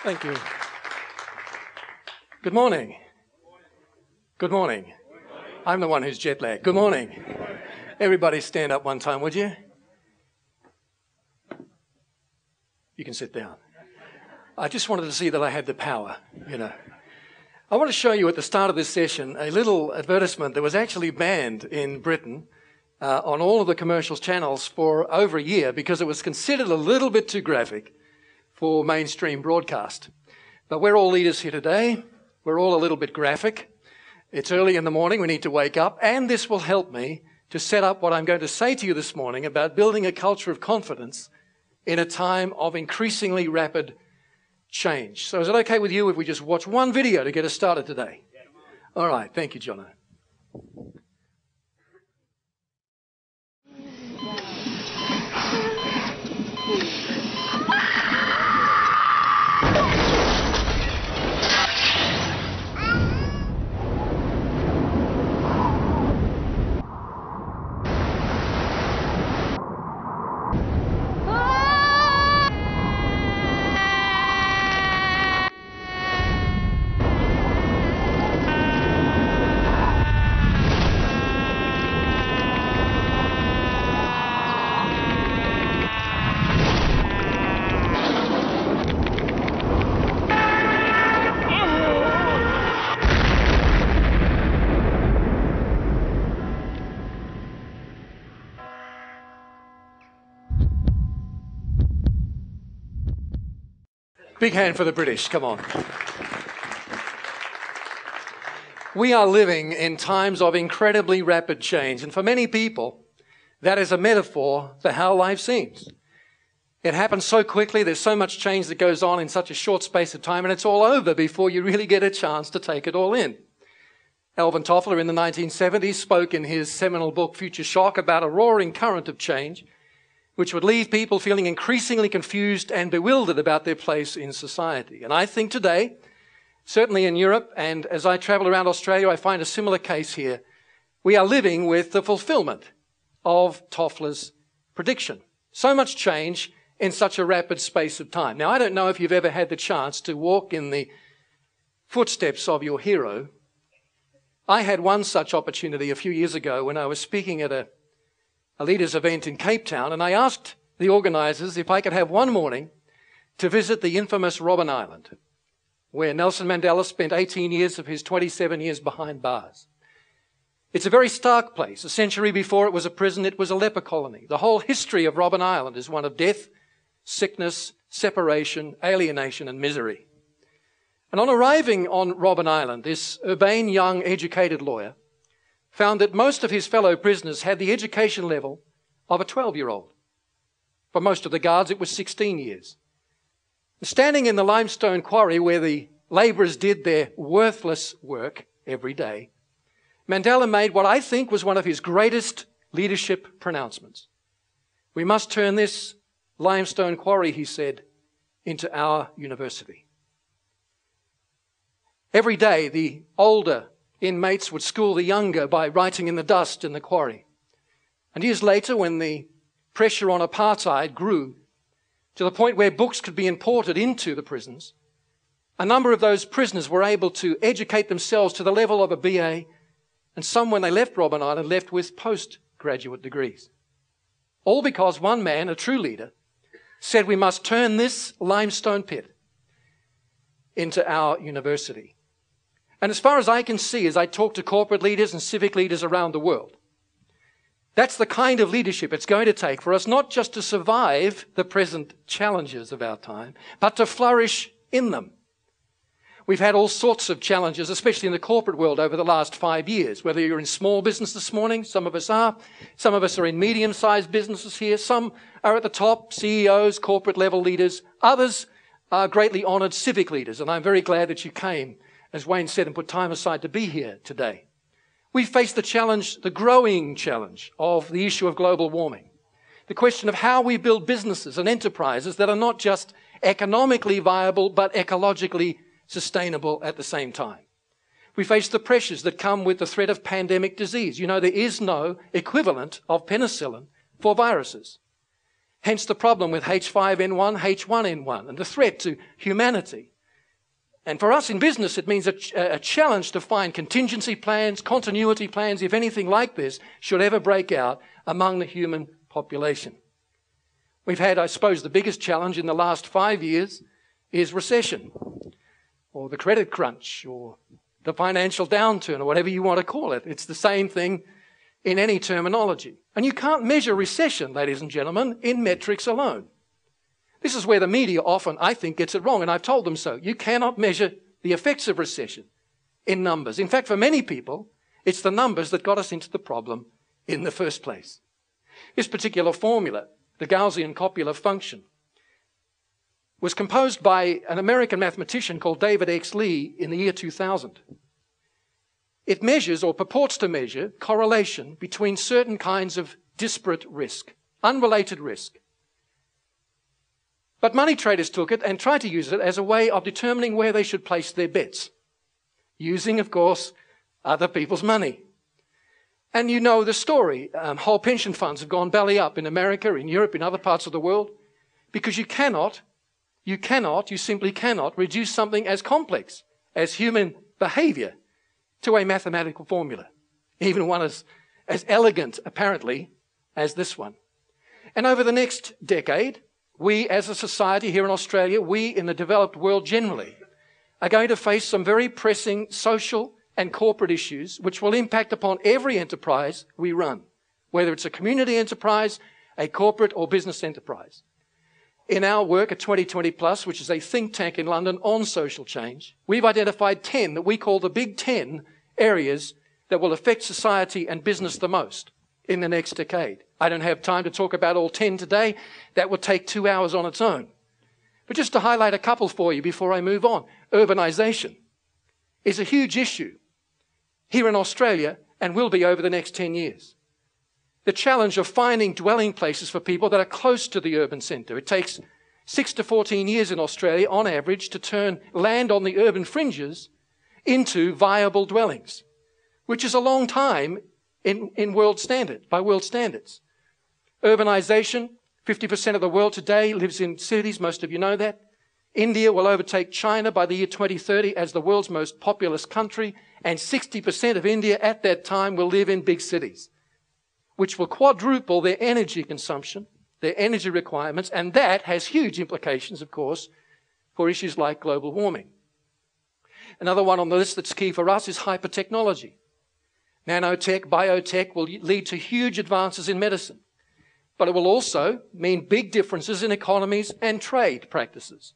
Thank you. Good morning. Good morning. I'm the one who's jet lagged. Good morning. Everybody stand up one time, would you? You can sit down. I just wanted to see that I had the power, I want to show you at the start of this session a little advertisement that was actually banned in Britain on all of the commercial channels for over a year because it was considered a little bit too graphic for mainstream broadcast. But we're all leaders here today. We're all a little bit graphic. It's early in the morning. We need to wake up. And this will help me to set up what I'm going to say to you this morning about building a culture of confidence in a time of increasingly rapid change. So is it okay with you if we just watch one video to get us started today? All right. Thank you, Jono. Big hand for the British, come on. We are living in times of incredibly rapid change, and for many people, that is a metaphor for how life seems. It happens so quickly, there's so much change that goes on in such a short space of time, and it's all over before you really get a chance to take it all in. Alvin Toffler in the 1970s spoke in his seminal book, Future Shock, about a roaring current of change, which would leave people feeling increasingly confused and bewildered about their place in society. And I think today, certainly in Europe, and as I travel around Australia, I find a similar case here. We are living with the fulfillment of Toffler's prediction. So much change in such a rapid space of time. Now, I don't know if you've ever had the chance to walk in the footsteps of your hero. I had one such opportunity a few years ago when I was speaking at a leaders' event in Cape Town, and I asked the organisers if I could have one morning to visit the infamous Robben Island, where Nelson Mandela spent 18 years of his 27 years behind bars. It's a very stark place. A century before it was a prison, it was a leper colony. The whole history of Robben Island is one of death, sickness, separation, alienation, and misery. And on arriving on Robben Island, this urbane, young, educated lawyer found that most of his fellow prisoners had the education level of a 12-year-old. For most of the guards, it was 16 years. Standing in the Limestone Quarry where the labourers did their worthless work every day, Mandela made what I think was one of his greatest leadership pronouncements. We must turn this Limestone Quarry, he said, into our university. Every day, the older inmates would school the younger by writing in the dust in the quarry. And years later, when the pressure on apartheid grew to the point where books could be imported into the prisons, a number of those prisoners were able to educate themselves to the level of a BA, and some, when they left Robben Island, left with postgraduate degrees. All because one man, a true leader, said we must turn this limestone pit into our university. And as far as I can see, as I talk to corporate leaders and civic leaders around the world, that's the kind of leadership it's going to take for us not just to survive the present challenges of our time, but to flourish in them. We've had all sorts of challenges, especially in the corporate world over the last 5 years. Whether you're in small business this morning, some of us are. Some of us are in medium-sized businesses here. Some are at the top, CEOs, corporate level leaders. Others are greatly honoured civic leaders, and I'm very glad that you came, as Wayne said, and put time aside to be here today. We face the challenge, the growing challenge of the issue of global warming. The question of how we build businesses and enterprises that are not just economically viable, but ecologically sustainable at the same time. We face the pressures that come with the threat of pandemic disease. You know, there is no equivalent of penicillin for viruses. Hence the problem with H5N1, H1N1, and the threat to humanity. And for us in business, it means a challenge to find contingency plans, continuity plans, if anything like this should ever break out among the human population. We've had, I suppose, the biggest challenge in the last 5 years is recession, or the credit crunch, or the financial downturn, or whatever you want to call it. It's the same thing in any terminology. And you can't measure recession, ladies and gentlemen, in metrics alone. This is where the media often, I think, gets it wrong, and I've told them so. You cannot measure the effects of recession in numbers. In fact, for many people, it's the numbers that got us into the problem in the first place. This particular formula, the Gaussian copula function, was composed by an American mathematician called David X. Lee in the year 2000. It measures, or purports to measure, correlation between certain kinds of disparate risk, unrelated risk. But money traders took it and tried to use it as a way of determining where they should place their bets, using, of course, other people's money. And you know the story. Whole pension funds have gone belly up in America, in Europe, in other parts of the world, because you simply cannot reduce something as complex as human behavior to a mathematical formula, even one as elegant, apparently, as this one. And over the next decade, we as a society here in Australia, we in the developed world generally, are going to face some very pressing social and corporate issues which will impact upon every enterprise we run, whether it's a community enterprise, a corporate or business enterprise. In our work at 2020 Plus, which is a think tank in London on social change, we've identified 10 that we call the big 10 areas that will affect society and business the most in the next decade. I don't have time to talk about all 10 today. That would take 2 hours on its own. But just to highlight a couple for you before I move on. Urbanisation is a huge issue here in Australia and will be over the next 10 years. The challenge of finding dwelling places for people that are close to the urban centre. It takes 6 to 14 years in Australia, on average, to turn land on the urban fringes into viable dwellings, which is a long time in world standard, by world standards. Urbanisation, 50% of the world today lives in cities, most of you know that. India will overtake China by the year 2030 as the world's most populous country, and 60% of India at that time will live in big cities, which will quadruple their energy consumption, their energy requirements, and that has huge implications, of course, for issues like global warming. Another one on the list that's key for us is hypertechnology. Nanotech, biotech will lead to huge advances in medicine, but it will also mean big differences in economies and trade practices.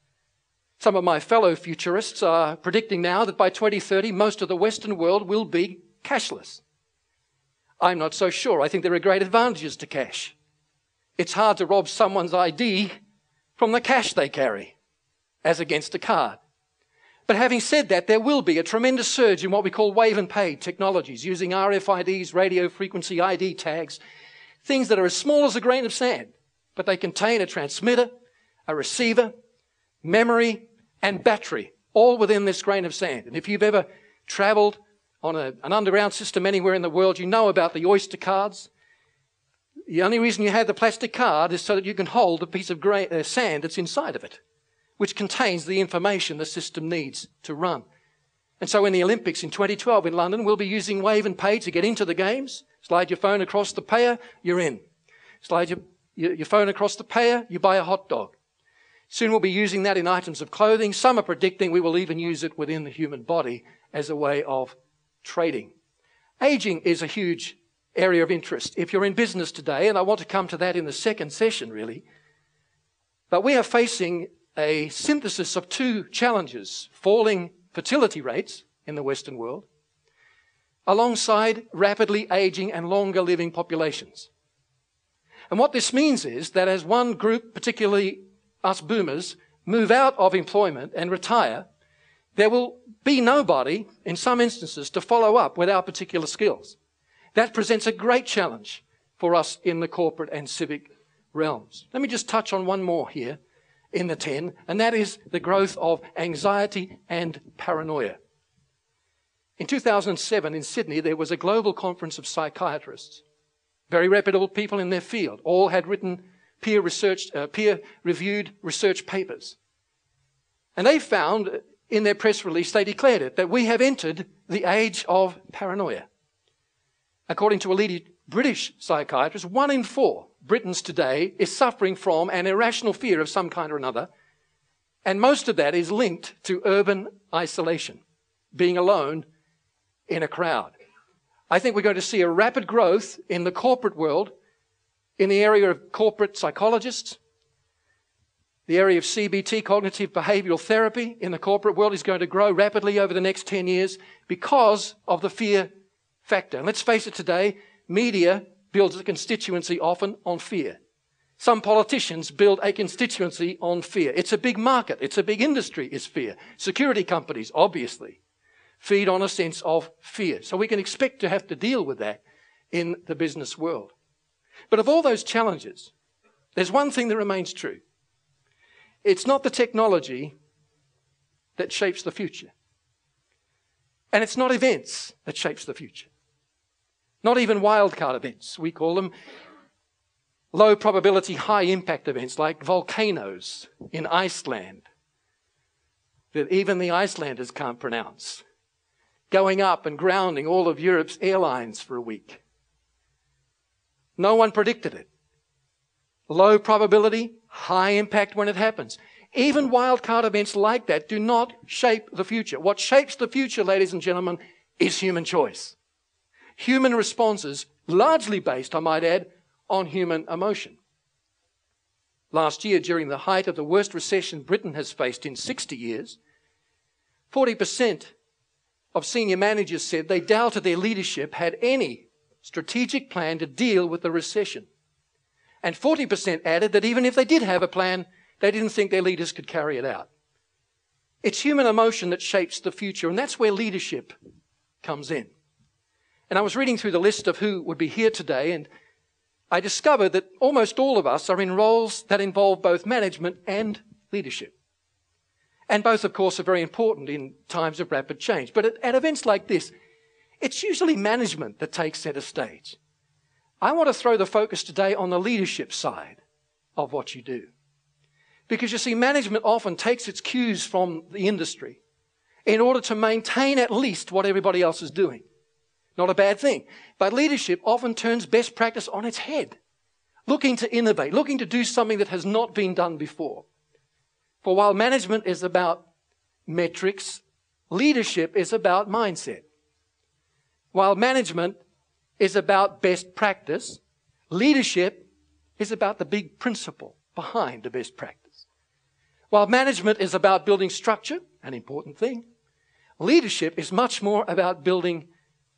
Some of my fellow futurists are predicting now that by 2030, most of the Western world will be cashless. I'm not so sure. I think there are great advantages to cash. It's hard to rob someone's ID from the cash they carry, as against a card. But having said that, there will be a tremendous surge in what we call wave and pay technologies, using RFIDs, radio frequency ID tags, things that are as small as a grain of sand, but they contain a transmitter, a receiver, memory, and battery, all within this grain of sand. And if you've ever travelled on an underground system anywhere in the world, you know about the Oyster cards. The only reason you have the plastic card is so that you can hold a piece of sand that's inside of it, which contains the information the system needs to run. And so in the Olympics in 2012 in London, we'll be using wave and pay to get into the games. Slide your phone across the payer, you're in. Slide your phone across the payer, you buy a hot dog. Soon we'll be using that in items of clothing. Some are predicting we will even use it within the human body as a way of trading. Aging is a huge area of interest if you're in business today, and I want to come to that in the second session, really. But we are facing a synthesis of two challenges: falling fertility rates in the Western world, alongside rapidly aging and longer living populations. And what this means is that as one group, particularly us boomers, move out of employment and retire, there will be nobody, in some instances, to follow up with our particular skills. That presents a great challenge for us in the corporate and civic realms. Let me just touch on one more here in the 10, and that is the growth of anxiety and paranoia. In 2007 in Sydney, there was a global conference of psychiatrists, very reputable people in their field. All had written peer-reviewed research papers. And they found, in their press release, they declared it, that we have entered the age of paranoia. According to a leading British psychiatrist, 1 in 4 Britons today is suffering from an irrational fear of some kind or another, and most of that is linked to urban isolation, being alone in a crowd. I think we're going to see a rapid growth in the corporate world, in the area of corporate psychologists. The area of CBT, cognitive behavioral therapy, in the corporate world is going to grow rapidly over the next 10 years because of the fear factor. And let's face it today, media builds a constituency often on fear. Some politicians build a constituency on fear. It's a big market. It's a big industry, is fear. Security companies, obviously, feed on a sense of fear. So we can expect to have to deal with that in the business world. But of all those challenges, there's one thing that remains true. It's not the technology that shapes the future. And it's not events that shapes the future. Not even wildcard events. We call them low probability, high impact events like volcanoes in Iceland that even the Icelanders can't pronounce. Going up and grounding all of Europe's airlines for a week. No one predicted it. Low probability, high impact when it happens. Even wildcard events like that do not shape the future. What shapes the future, ladies and gentlemen, is human choice. Human responses, largely based, I might add, on human emotion. Last year, during the height of the worst recession Britain has faced in 60 years, 40% of senior managers said they doubted their leadership had any strategic plan to deal with the recession. And 40% added that even if they did have a plan, they didn't think their leaders could carry it out. It's human emotion that shapes the future, and that's where leadership comes in. And I was reading through the list of who would be here today, and I discovered that almost all of us are in roles that involve both management and leadership. And both, of course, are very important in times of rapid change. But at events like this, it's usually management that takes center stage. I want to throw the focus today on the leadership side of what you do. Because you see, management often takes its cues from the industry in order to maintain at least what everybody else is doing. Not a bad thing. But leadership often turns best practice on its head, looking to innovate, looking to do something that has not been done before. For while management is about metrics, leadership is about mindset. While management is about best practice, leadership is about the big principle behind the best practice. While management is about building structure, an important thing, leadership is much more about building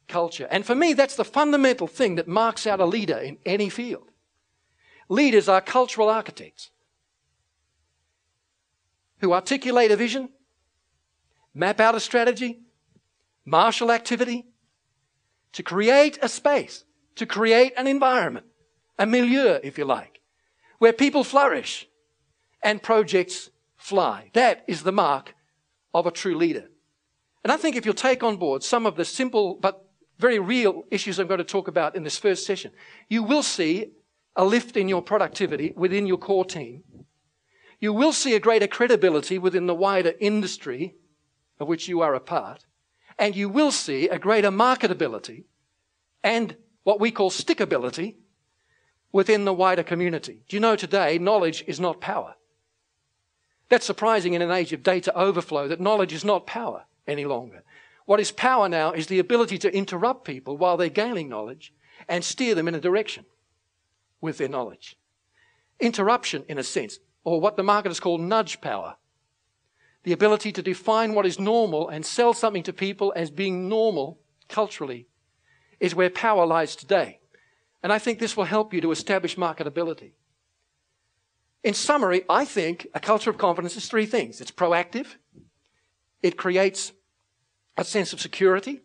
culture. And for me, that's the fundamental thing that marks out a leader in any field. Leaders are cultural architects who articulate a vision, map out a strategy, marshal activity, to create a space, to create an environment, a milieu, if you like, where people flourish and projects fly. That is the mark of a true leader. And I think if you'll take on board some of the simple but very real issues I'm going to talk about in this first session, you will see a lift in your productivity within your core team. You will see a greater credibility within the wider industry of which you are a part. And you will see a greater marketability and what we call stickability within the wider community. Do you know today, knowledge is not power? That's surprising in an age of data overflow, that knowledge is not power any longer. What is power now is the ability to interrupt people while they're gaining knowledge and steer them in a direction with their knowledge. Interruption, in a sense, or what the marketers call nudge power. The ability to define what is normal and sell something to people as being normal culturally is where power lies today. And I think this will help you to establish marketability. In summary, I think a culture of confidence is 3 things. It's proactive. It creates a sense of security,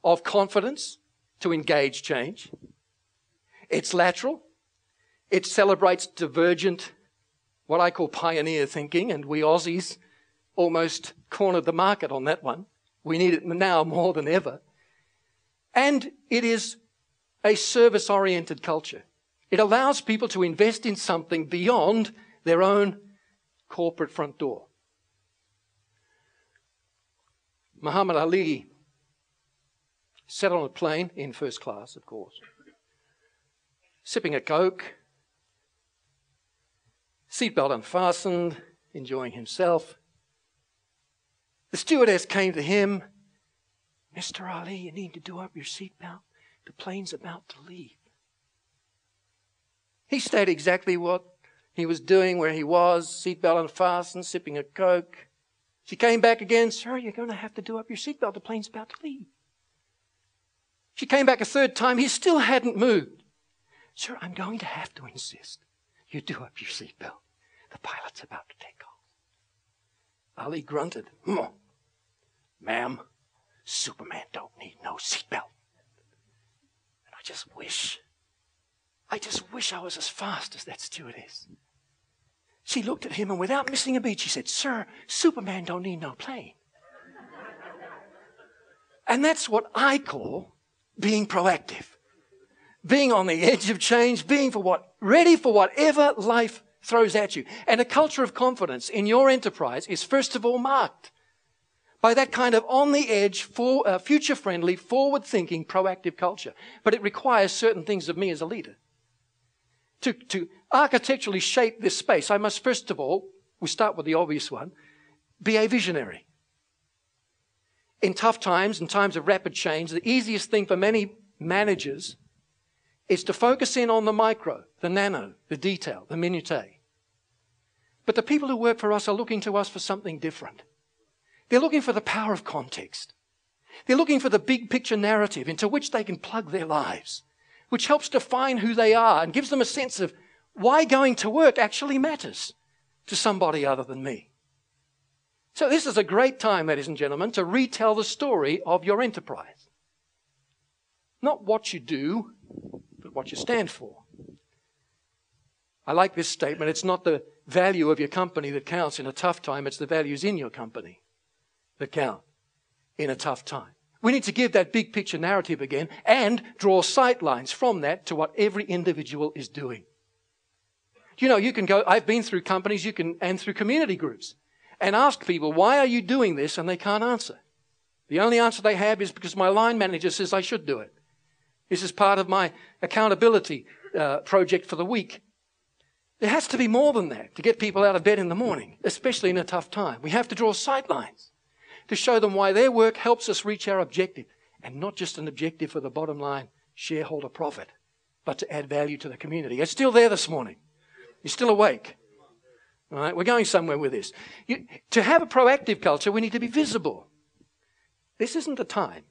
of confidence to engage change. It's lateral. It celebrates divergent, what I call pioneer thinking, and we Aussies almost cornered the market on that one. We need it now more than ever. And it is a service-oriented culture. It allows people to invest in something beyond their own corporate front door. Muhammad Ali sat on a plane, in first class, of course, sipping a Coke, seatbelt unfastened, enjoying himself. The stewardess came to him. "Mr. Ali, you need to do up your seatbelt. The plane's about to leave." He stayed exactly what he was doing, where he was, seatbelt unfastened, sipping a Coke. She came back again. "Sir, you're going to have to do up your seatbelt. The plane's about to leave." She came back a third time. He still hadn't moved. "Sir, I'm going to have to insist you do up your seatbelt. The pilot's about to take off." Ali grunted. "Ma'am, Superman don't need no seatbelt. And I just wish I was as fast as that stewardess." She looked at him, and without missing a beat, she said, "Sir, Superman don't need no plane." And that's what I call being proactive. Being on the edge of change, being ready for whatever life throws at you. And a culture of confidence in your enterprise is first of all marked by that kind of on the edge, future-friendly, forward-thinking, proactive culture. But it requires certain things of me as a leader. To architecturally shape this space, I must first of all, we start with the obvious one, be a visionary. In tough times, in times of rapid change, the easiest thing for many managers is to focus in on the micro, the nano, the detail, the minutiae. But the people who work for us are looking to us for something different. They're looking for the power of context. They're looking for the big picture narrative into which they can plug their lives, which helps define who they are and gives them a sense of why going to work actually matters to somebody other than me. So this is a great time, ladies and gentlemen, to retell the story of your enterprise. Not what you do, but what you stand for. I like this statement. It's not the value of your company that counts in a tough time. It's the values in your company that count in a tough time. We need to give that big picture narrative again and draw sight lines from that to what every individual is doing. You know, you can go, I've been through companies, and through community groups, and ask people, why are you doing this? And they can't answer. The only answer they have is because my line manager says I should do it. This is part of my accountability project for the week. There has to be more than that to get people out of bed in the morning, especially in a tough time. We have to draw sight lines to show them why their work helps us reach our objective, and not just an objective for the bottom line shareholder profit, but to add value to the community. You're still there this morning. You're still awake. All right, we're going somewhere with this. To have a proactive culture, we need to be visible. This isn't the time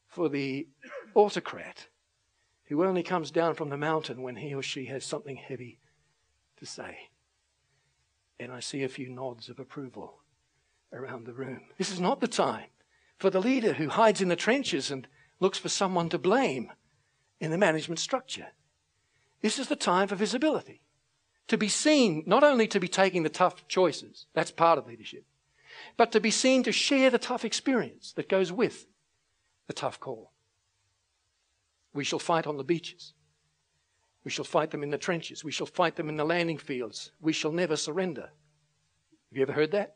for the autocrat who only comes down from the mountain when he or she has something heavy to say. And I see a few nods of approval around the room. This is not the time for the leader who hides in the trenches and looks for someone to blame in the management structure. This is the time for visibility. To be seen, not only to be taking the tough choices, that's part of leadership, but to be seen to share the tough experience that goes with the tough call. We shall fight on the beaches. We shall fight them in the trenches. We shall fight them in the landing fields. We shall never surrender. Have you ever heard that?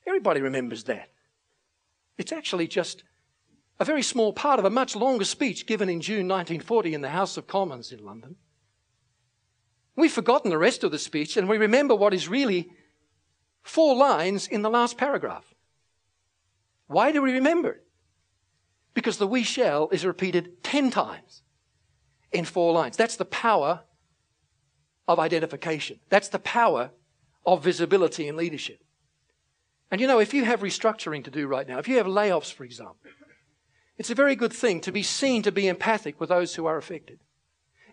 Everybody remembers that. It's actually just a very small part of a much longer speech given in June 1940 in the House of Commons in London. We've forgotten the rest of the speech, and we remember what is really 4 lines in the last paragraph. Why do we remember it? Because the "we shall" is repeated 10 times in 4 lines. That's the power of identification. That's the power of visibility in leadership. And you know, if you have restructuring to do right now, if you have layoffs, for example, it's a very good thing to be seen to be empathic with those who are affected.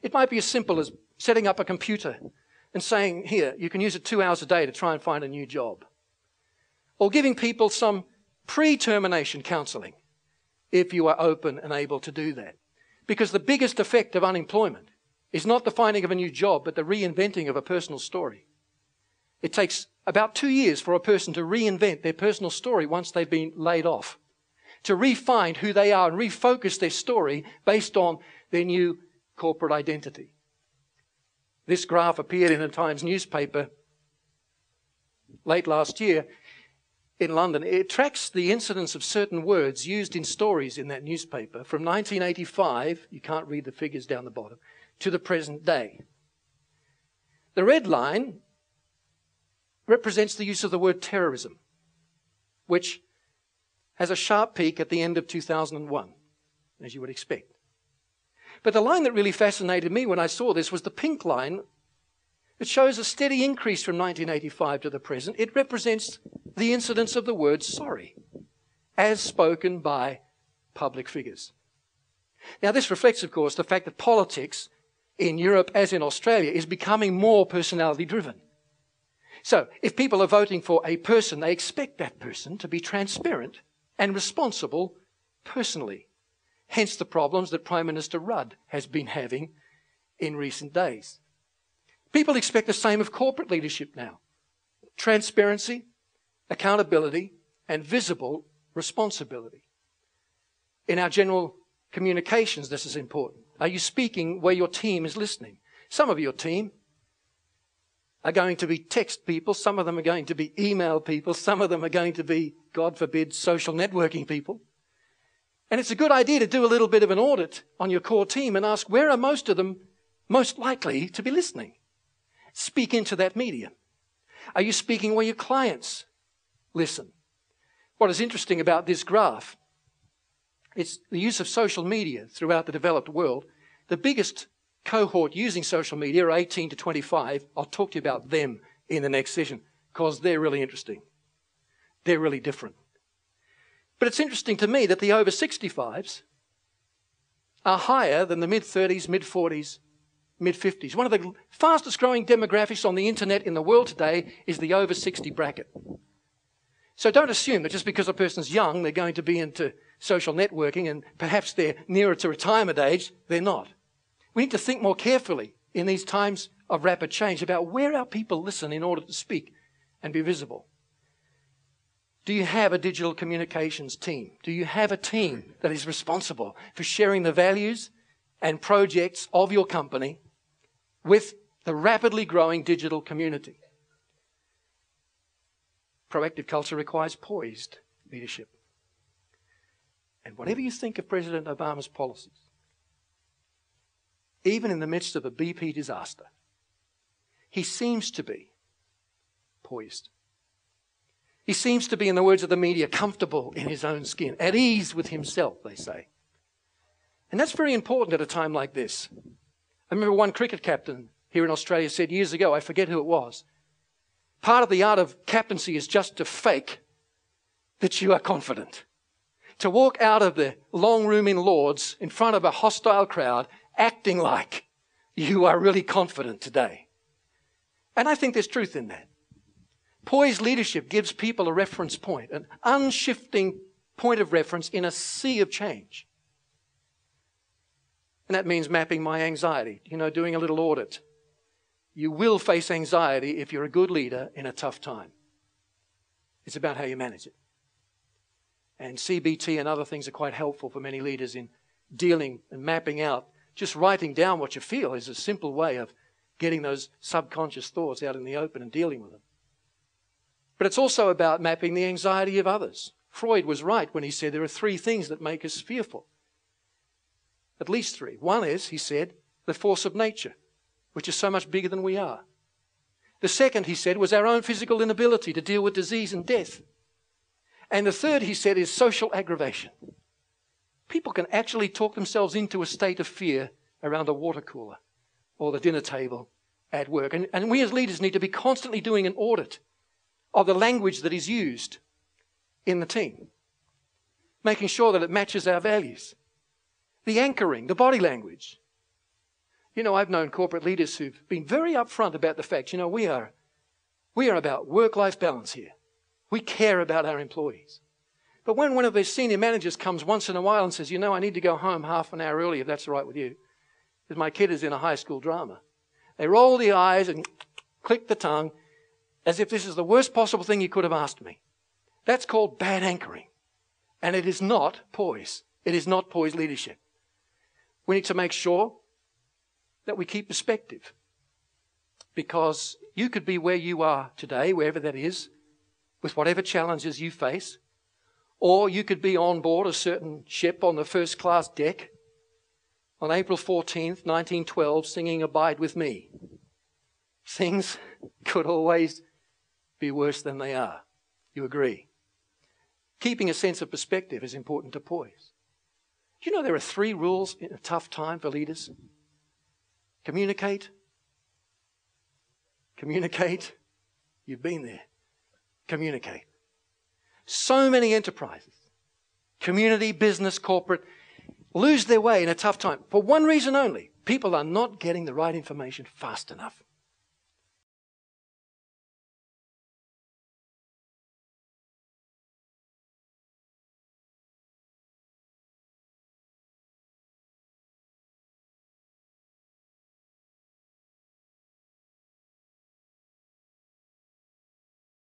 It might be as simple as setting up a computer and saying, here, you can use it 2 hours a day to try and find a new job. Or giving people some pre-termination counselling if you are open and able to do that. Because the biggest effect of unemployment is not the finding of a new job, but the reinventing of a personal story. It takes about 2 years for a person to reinvent their personal story once they've been laid off, to re-find who they are and refocus their story based on their new corporate identity. This graph appeared in a Times newspaper late last year in London. It tracks the incidence of certain words used in stories in that newspaper from 1985, you can't read the figures down the bottom, to the present day. The red line represents the use of the word terrorism, which has a sharp peak at the end of 2001, as you would expect. But the line that really fascinated me when I saw this was the pink line. It shows a steady increase from 1985 to the present. It represents the incidence of the word sorry, as spoken by public figures. Now, this reflects, of course, the fact that politics in Europe, as in Australia, is becoming more personality-driven. So, if people are voting for a person, they expect that person to be transparent and responsible personally. Hence the problems that Prime Minister Rudd has been having in recent days. People expect the same of corporate leadership now. Transparency, accountability, and visible responsibility. In our general communications, this is important. Are you speaking where your team is listening? Some of your team are going to be text people. Some of them are going to be email people. Some of them are going to be, God forbid, social networking people. And it's a good idea to do a little bit of an audit on your core team and ask, where are most of them most likely to be listening? Speak into that medium. Are you speaking where your clients listen? What is interesting about this graph, it's the use of social media throughout the developed world. The biggest cohort using social media are 18 to 25. I'll talk to you about them in the next session because they're really interesting. They're really different. But it's interesting to me that the over 65s are higher than the mid-30s, mid-40s, mid-50s. One of the fastest growing demographics on the internet in the world today is the over 60 bracket. So don't assume that just because a person's young, they're going to be into social networking and perhaps they're nearer to retirement age. They're not. We need to think more carefully in these times of rapid change about where our people listen in order to speak and be visible. Do you have a digital communications team? Do you have a team that is responsible for sharing the values and projects of your company with the rapidly growing digital community? Proactive culture requires poised leadership. And whatever you think of President Obama's policies, even in the midst of a BP disaster, he seems to be poised. He seems to be, in the words of the media, comfortable in his own skin, at ease with himself, they say. And that's very important at a time like this. I remember one cricket captain here in Australia said years ago, I forget who it was, part of the art of captaincy is just to fake that you are confident. To walk out of the long room in Lord's in front of a hostile crowd, acting like you are really confident today. And I think there's truth in that. Poised leadership gives people a reference point, an unshifting point of reference in a sea of change. And that means mapping my anxiety, doing a little audit. You will face anxiety if you're a good leader in a tough time. It's about how you manage it. And CBT and other things are quite helpful for many leaders in dealing and mapping out. Just writing down what you feel is a simple way of getting those subconscious thoughts out in the open and dealing with them. But it's also about mapping the anxiety of others. Freud was right when he said there are three things that make us fearful. At least three. One is, he said, the force of nature, which is so much bigger than we are. The second, he said, was our own physical inability to deal with disease and death. And the third, he said, is social aggravation. People can actually talk themselves into a state of fear around a water cooler or the dinner table at work. And we as leaders need to be constantly doing an audit of the language that is used in the team, making sure that it matches our values. The anchoring, the body language. I've known corporate leaders who've been very upfront about the fact, we are about work-life balance here. We care about our employees. But when one of their senior managers comes once in a while and says, I need to go home half an hour early if that's all right with you, because my kid is in a high school drama, they roll the eyes and click the tongue as if this is the worst possible thing you could have asked me. That's called bad anchoring. And it is not poise. It is not poised leadership. We need to make sure that we keep perspective. Because you could be where you are today, wherever that is, with whatever challenges you face, or you could be on board a certain ship on the first class deck on April 14th, 1912, singing Abide With Me. Things could always be worse than they are. You agree? Keeping a sense of perspective is important to poise. You know there are 3 rules in a tough time for leaders. Communicate. Communicate. You've been there. Communicate. So many enterprises, community, business, corporate, lose their way in a tough time for one reason only. People are not getting the right information fast enough.